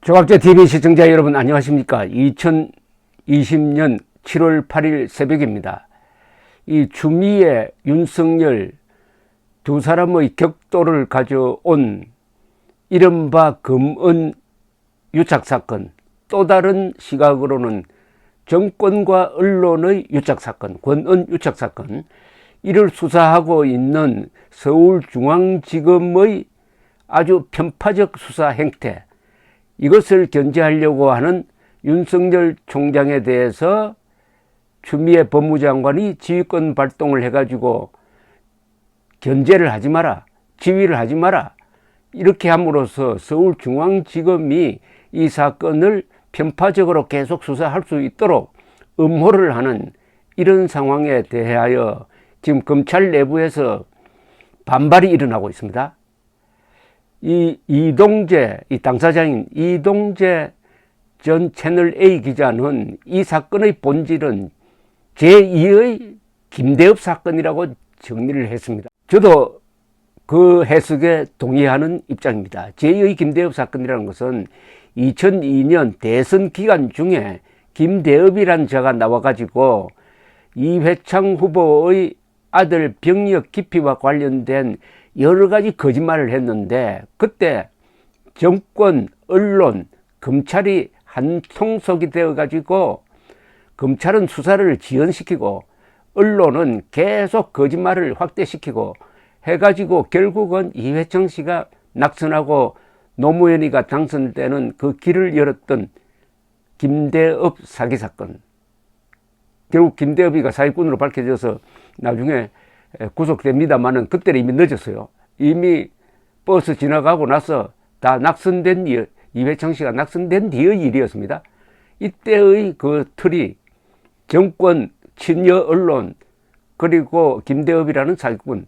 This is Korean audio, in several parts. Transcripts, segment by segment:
조각제TV 시청자 여러분 안녕하십니까. 2020년 7월 8일 새벽입니다. 이 추미애, 윤석열 두 사람의 격돌을 가져온 이른바 금은 유착사건, 또 다른 시각으로는 정권과 언론의 유착사건, 권은 유착사건, 이를 수사하고 있는 서울중앙지검의 아주 편파적 수사 행태, 이것을 견제하려고 하는 윤석열 총장에 대해서 추미애 법무장관이 지휘권 발동을 해가지고 견제를 하지 마라, 지휘를 하지 마라, 이렇게 함으로써 서울중앙지검이 이 사건을 편파적으로 계속 수사할 수 있도록 음호를 하는 이런 상황에 대하여 지금 검찰 내부에서 반발이 일어나고 있습니다. 이 이동재, 이 당사자인 이동재 전 채널A 기자는 이 사건의 본질은 제2의 김대엽 사건이라고 정리를 했습니다. 저도 그 해석에 동의하는 입장입니다. 제2의 김대엽 사건이라는 것은 2002년 대선 기간 중에 김대엽이라는 자가 나와가지고 이회창 후보의 아들 병역 기피와 관련된 여러 가지 거짓말을 했는데, 그때 정권, 언론, 검찰이 한 통속이 되어 가지고 검찰은 수사를 지연시키고 언론은 계속 거짓말을 확대시키고 해가지고 결국은 이회창 씨가 낙선하고 노무현이가 당선되는 그 길을 열었던 김대엽 사기 사건. 결국 김대엽이가 사기꾼으로 밝혀져서 나중에 구속됩니다만은 그때는 이미 늦었어요. 이미 버스 지나가고 나서 다 낙선된 뒤, 이회창 씨가 낙선된 뒤의 일이었습니다. 이때의 그 틀이 정권, 친여 언론, 그리고 김대엽이라는 사기꾼,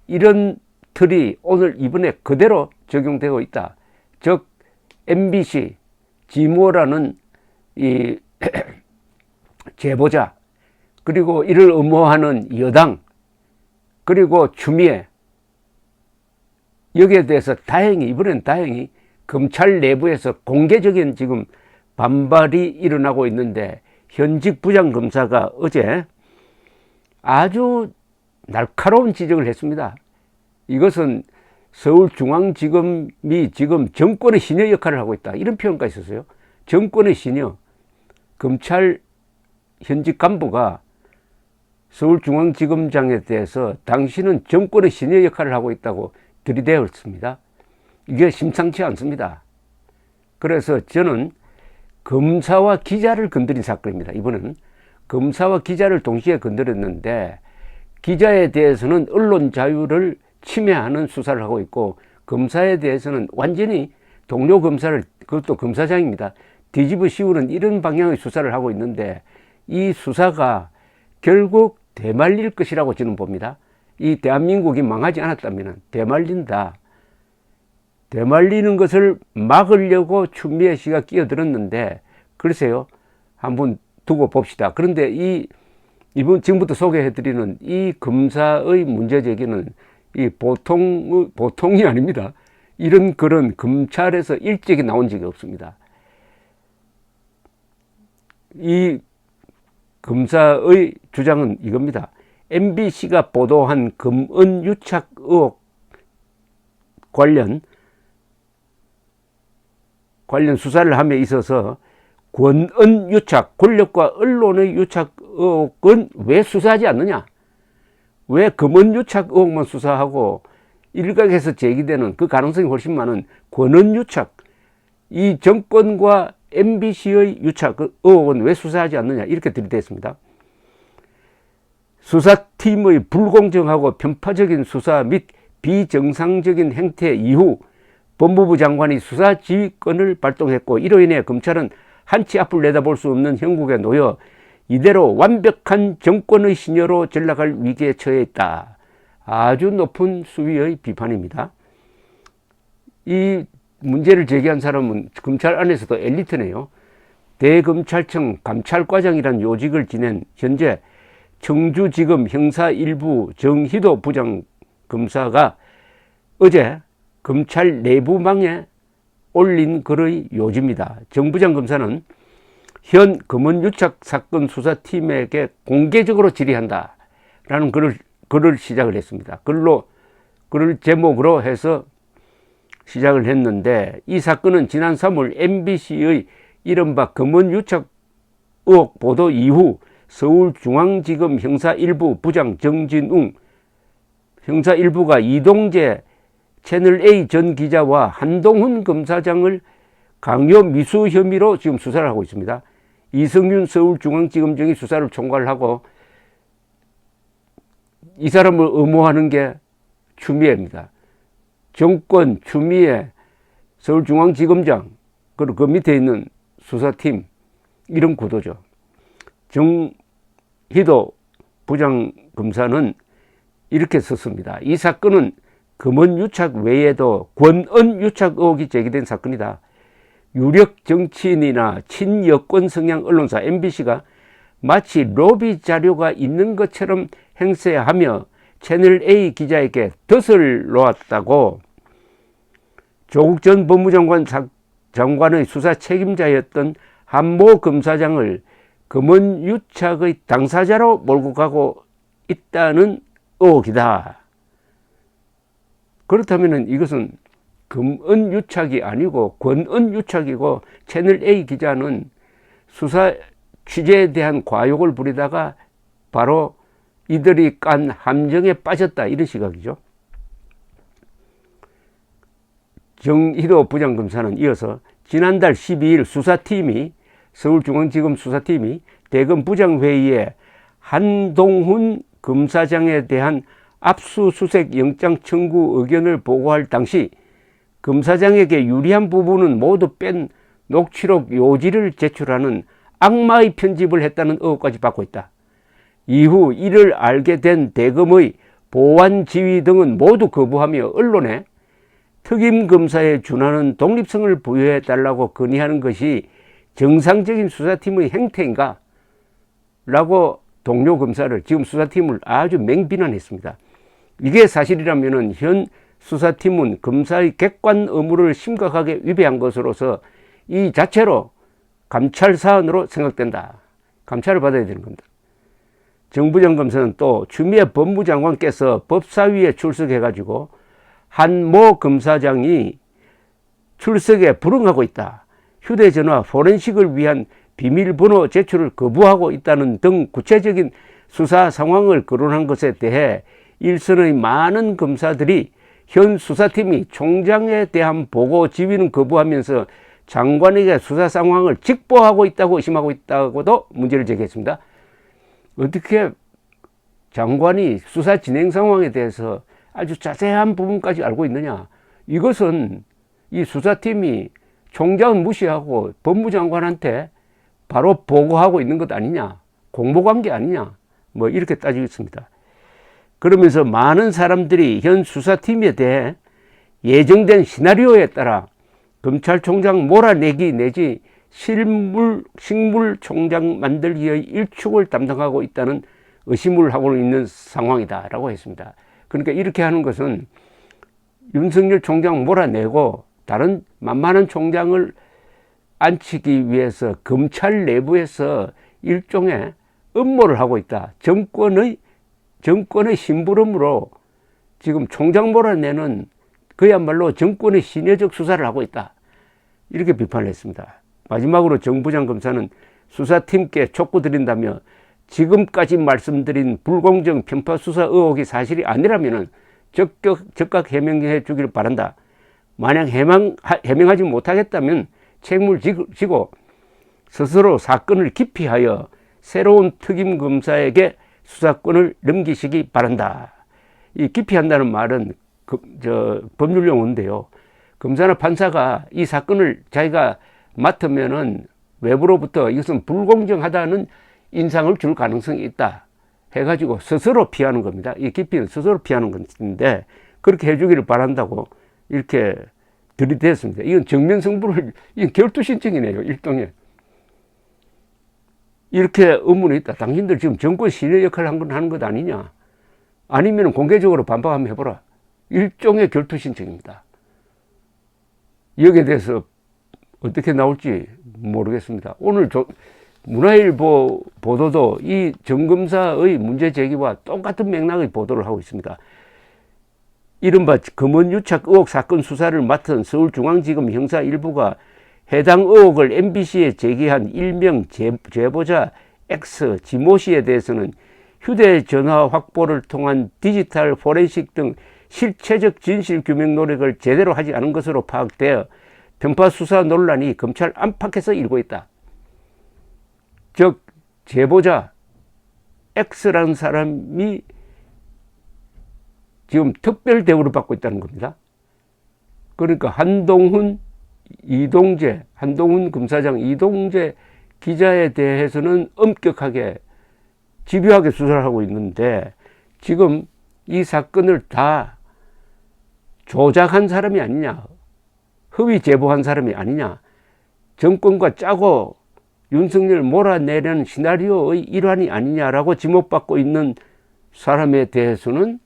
이런 틀이 오늘 이번에 그대로 적용되고 있다. 즉 MBC, 지모라는 이 제보자, 그리고 이를 음모하는 여당, 그리고 추미애, 여기에 대해서 다행히, 이번엔 다행히 검찰 내부에서 공개적인 지금 반발이 일어나고 있는데, 현직 부장검사가 어제 아주 날카로운 지적을 했습니다. 이것은 서울중앙지검이 지금 정권의 시녀 역할을 하고 있다, 이런 표현까지 있었어요. 정권의 시녀, 검찰 현직 간부가 서울중앙지검장에 대해서 당신은 정권의 시녀 역할을 하고 있다고 들이대었습니다. 이게 심상치 않습니다. 그래서 저는 검사와 기자를 건드린 사건입니다. 이번에는 검사와 기자를 동시에 건드렸는데, 기자에 대해서는 언론 자유를 침해하는 수사를 하고 있고, 검사에 대해서는 완전히 동료 검사를, 그것도 검사장입니다, 뒤집어 씌우는 이런 방향의 수사를 하고 있는데, 이 수사가 결국 되말릴 것이라고 저는 봅니다. 이 대한민국이 망하지 않았다면 되말린다. 되말리는 것을 막으려고 추미애 씨가 끼어들었는데, 글쎄요, 한번 두고 봅시다. 그런데 이번 지금부터 소개해드리는 이 검사의 문제제기는 이 보통이 아닙니다. 이런 글은 검찰에서 일찍이 나온 적이 없습니다. 이 검사의 주장은 이겁니다. MBC가 보도한 금은 유착 의혹 관련 수사를 함에 있어서 권은 유착, 권력과 언론의 유착 의혹은 왜 수사하지 않느냐? 왜 금은 유착 의혹만 수사하고 일각에서 제기되는 그 가능성이 훨씬 많은 권은 유착, 이 정권과 MBC의 유착 의혹은 왜 수사하지 않느냐, 이렇게 들이댔습니다. 수사팀의 불공정하고 편파적인 수사 및 비정상적인 행태 이후 법무부 장관이 수사 지휘권을 발동했고, 이로 인해 검찰은 한치 앞을 내다볼 수 없는 형국에 놓여 이대로 완벽한 정권의 시녀로 전락할 위기에 처해 있다. 아주 높은 수위의 비판입니다. 이 문제를 제기한 사람은 검찰 안에서도 엘리트네요. 대검찰청 감찰과장이라는 요직을 지낸 현재 청주지검 형사 1부 정희도 부장검사가 어제 검찰 내부망에 올린 글의 요지입니다. 정 부장 검사는 현 검언유착 사건 수사팀에게 공개적으로 질의한다 라는 글을 시작을 했습니다. 글을 제목으로 해서 시작을 했는데, 이 사건은 지난 3월 MBC의 이른바 검언유착 의혹 보도 이후 서울중앙지검 형사 1부 부장 정진웅 형사 1부가 이동재 채널A 전 기자와 한동훈 검사장을 강요 미수 혐의로 지금 수사를 하고 있습니다. 이성윤 서울중앙지검장이 수사를 총괄을 하고, 이 사람을 엄호하는 게 추미애입니다. 정권 추미애 서울중앙지검장, 그리고 그 밑에 있는 수사팀, 이런 구도죠. 정희도 부장검사는 이렇게 썼습니다. 이 사건은 검언유착 외에도 권언유착 의혹이 제기된 사건이다. 유력 정치인이나 친여권 성향 언론사 MBC가 마치 로비 자료가 있는 것처럼 행세하며 채널A 기자에게 덫을 놓았다고 조국 전 법무장관 장관의 수사 책임자였던 한모 검사장을 검언유착의 당사자로 몰고 가고 있다는 의혹이다. 그렇다면 이것은 검언유착이 아니고 권언유착이고, 채널A 기자는 수사 취재에 대한 과욕을 부리다가 바로 이들이 깐 함정에 빠졌다, 이런 시각이죠. 정희도 부장검사는 이어서 지난달 12일 수사팀이, 서울중앙지검 수사팀이 대검 부장회의에 한동훈 검사장에 대한 압수수색 영장 청구 의견을 보고할 당시 검사장에게 유리한 부분은 모두 뺀 녹취록 요지를 제출하는 악마의 편집을 했다는 의혹까지 받고 있다. 이후 이를 알게 된 대검의 보안 지휘 등은 모두 거부하며 언론에 특임검사에 준하는 독립성을 부여해달라고 건의하는 것이 정상적인 수사팀의 행태인가? 라고 동료 검사를, 지금 수사팀을 아주 맹비난했습니다. 이게 사실이라면 현 수사팀은 검사의 객관 의무를 심각하게 위배한 것으로서 이 자체로 감찰 사안으로 생각된다. 감찰을 받아야 되는 겁니다. 정 부장검사는 또 추미애 법무장관께서 법사위에 출석해가지고 한모 검사장이 출석에 불응하고 있다, 휴대전화 포렌식을 위한 비밀번호 제출을 거부하고 있다는 등 구체적인 수사 상황을 거론한 것에 대해 일선의 많은 검사들이 현 수사팀이 총장에 대한 보고 지휘는 거부하면서 장관에게 수사 상황을 직보하고 있다고 의심하고 있다고도 문제를 제기했습니다. 어떻게 장관이 수사 진행 상황에 대해서 아주 자세한 부분까지 알고 있느냐? 이것은 이 수사팀이 총장은 무시하고 법무장관한테 바로 보고하고 있는 것 아니냐, 공모관계 아니냐, 뭐 이렇게 따지고 있습니다. 그러면서 많은 사람들이 현 수사팀에 대해 예정된 시나리오에 따라 검찰총장 몰아내기 내지 식물총장 만들기의 일축을 담당하고 있다는 의심을 하고 있는 상황이다 라고 했습니다. 그러니까 이렇게 하는 것은 윤석열 총장 몰아내고 다른 만만한 총장을 앉히기 위해서 검찰 내부에서 일종의 음모를 하고 있다. 정권의 심부름으로 지금 총장 몰아내는 그야말로 정권의 신여적 수사를 하고 있다. 이렇게 비판을 했습니다. 마지막으로 정 부장검사는 수사팀께 촉구드린다며 지금까지 말씀드린 불공정 편파 수사 의혹이 사실이 아니라면 즉각 해명해 주길 바란다. 만약 해명하지 못하겠다면 책임을 지고 스스로 사건을 기피하여 새로운 특임검사에게 수사권을 넘기시기 바란다. 이 기피한다는 말은 법률용어인데요. 검사나 판사가 이 사건을 자기가 맡으면은 외부로부터 이것은 불공정하다는 인상을 줄 가능성이 있다 해가지고 스스로 피하는 겁니다. 이 기피는 스스로 피하는 건데 그렇게 해주기를 바란다고 이렇게 들이댔습니다. 이건 정면승부를, 이건 결투신청이네요, 일종의. 이렇게 의문이 있다. 당신들 지금 정권 신뢰 역할을 하는 것 아니냐? 아니면 공개적으로 반박 한번 해보라. 일종의 결투신청입니다. 여기에 대해서 어떻게 나올지 모르겠습니다. 오늘 문화일보 보도도 이 정검사의 문제 제기와 똑같은 맥락의 보도를 하고 있습니다. 이른바 검언유착 의혹 사건 수사를 맡은 서울중앙지검 형사 일부가 해당 의혹을 MBC에 제기한 일명 제보자 X 지모 씨에 대해서는 휴대전화 확보를 통한 디지털 포렌식 등 실체적 진실 규명 노력을 제대로 하지 않은 것으로 파악되어 편파 수사 논란이 검찰 안팎에서 일고 있다. 즉 제보자 X라는 사람이 지금 특별 대우를 받고 있다는 겁니다. 그러니까 한동훈 검사장, 이동재 기자에 대해서는 엄격하게 집요하게 수사를 하고 있는데 지금 이 사건을 다 조작한 사람이 아니냐, 허위 제보한 사람이 아니냐, 정권과 짜고 윤석열을 몰아내려는 시나리오의 일환이 아니냐라고 지목받고 있는 사람에 대해서는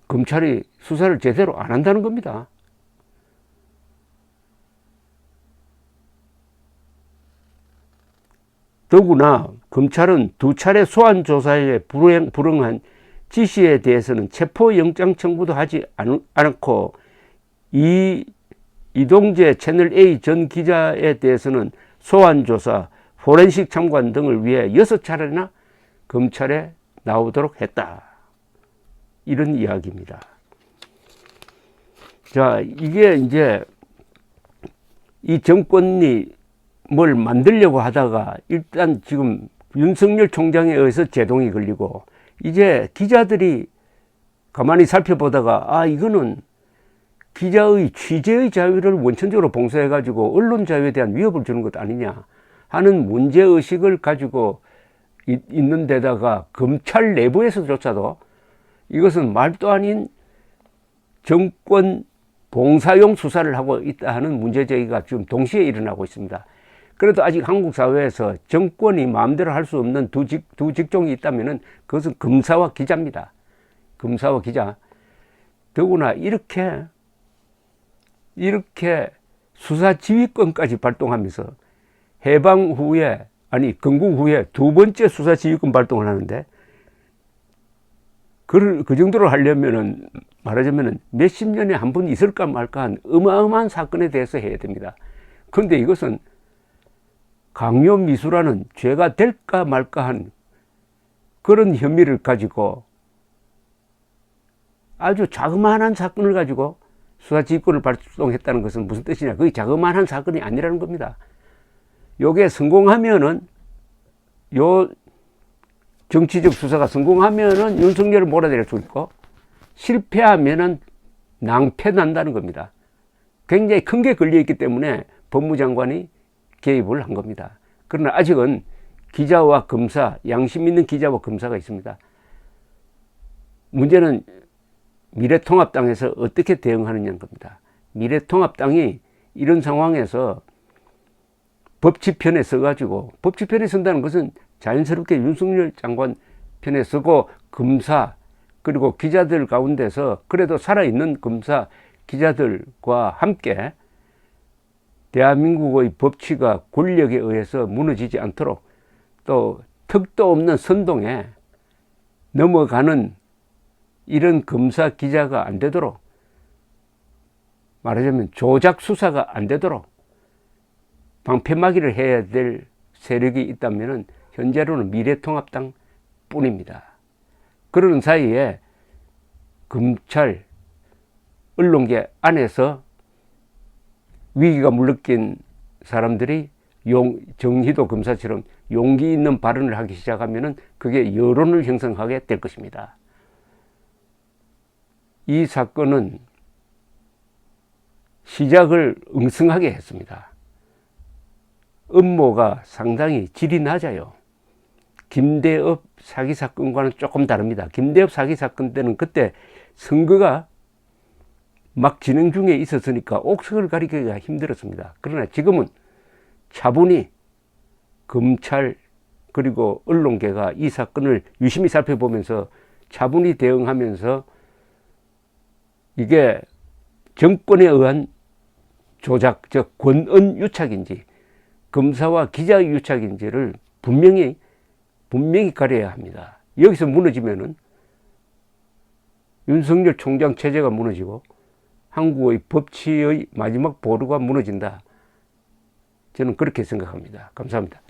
검찰이 수사를 제대로 안 한다는 겁니다. 더구나 검찰은 2차례 소환 조사에 불응한 지시에 대해서는 체포영장 청구도 하지 않았고 이동재 채널A 전 기자에 대해서는 소환 조사, 포렌식 참관 등을 위해 6차례나 검찰에 나오도록 했다. 이런 이야기입니다. 자, 이게 이제 이 정권이 뭘 만들려고 하다가 일단 지금 윤석열 총장에 의해서 제동이 걸리고 이제 기자들이 가만히 살펴보다가 이거는 기자의 취재의 자유를 원천적으로 봉쇄해가지고 언론 자유에 대한 위협을 주는 것 아니냐 하는 문제의식을 가지고 있는 데다가 검찰 내부에서조차도 이것은 말도 아닌 정권 봉사용 수사를 하고 있다 하는 문제제기가 지금 동시에 일어나고 있습니다. 그래도 아직 한국 사회에서 정권이 마음대로 할 수 없는 두 직종이 있다면 그것은 검사와 기자입니다. 검사와 기자. 더구나 이렇게 수사 지휘권까지 발동하면서 해방 후에 건국 후에 2번째 수사 지휘권 발동을 하는데 그 정도로 하려면은 말하자면은 몇십 년에 한 번 있을까 말까 한 어마어마한 사건에 대해서 해야 됩니다. 그런데 이것은 강요미수라는 죄가 될까 말까 한 그런 혐의를 가지고 아주 자그마한 사건을 가지고 수사지휘권을 발동했다는 것은 무슨 뜻이냐, 그게 자그마한 사건이 아니라는 겁니다. 요게 성공하면은 요 정치적 수사가 성공하면은 윤석열을 몰아내릴 수 있고 실패하면은 낭패 난다는 겁니다. 굉장히 큰 게 걸려있기 때문에 법무장관이 개입을 한 겁니다. 그러나 아직은 기자와 검사, 양심 있는 기자와 검사가 있습니다. 문제는 미래통합당에서 어떻게 대응하느냐는 겁니다. 미래통합당이 이런 상황에서 법치편에 서가지고, 법치편에 선다는 것은 자연스럽게 윤석열 장관 편에 서고 검사 그리고 기자들 가운데서 그래도 살아있는 검사 기자들과 함께 대한민국의 법치가 권력에 의해서 무너지지 않도록 또 턱도 없는 선동에 넘어가는 이런 검사 기자가 안 되도록, 말하자면 조작 수사가 안 되도록 방패막이를 해야 될 세력이 있다면 현재로는 미래통합당 뿐입니다. 그러는 사이에 검찰, 언론계 안에서 위기가 물느낀 사람들이 정희도 검사처럼 용기 있는 발언을 하기 시작하면 그게 여론을 형성하게 될 것입니다. 이 사건은 시작을 엉성하게 했습니다. 음모가 상당히 질이 낮아요. 김대엽 사기 사건과는 조금 다릅니다. 김대엽 사기 사건 때는 그때 선거가 막 진행 중에 있었으니까 옥석을 가리기가 힘들었습니다. 그러나 지금은 차분히 검찰 그리고 언론계가 이 사건을 유심히 살펴보면서 차분히 대응하면서 이게 정권에 의한 조작, 즉 권은 유착인지 검사와 기자의 유착인지를 분명히 가려야 합니다. 여기서 무너지면은 윤석열 총장 체제가 무너지고 한국의 법치의 마지막 보루가 무너진다. 저는 그렇게 생각합니다. 감사합니다.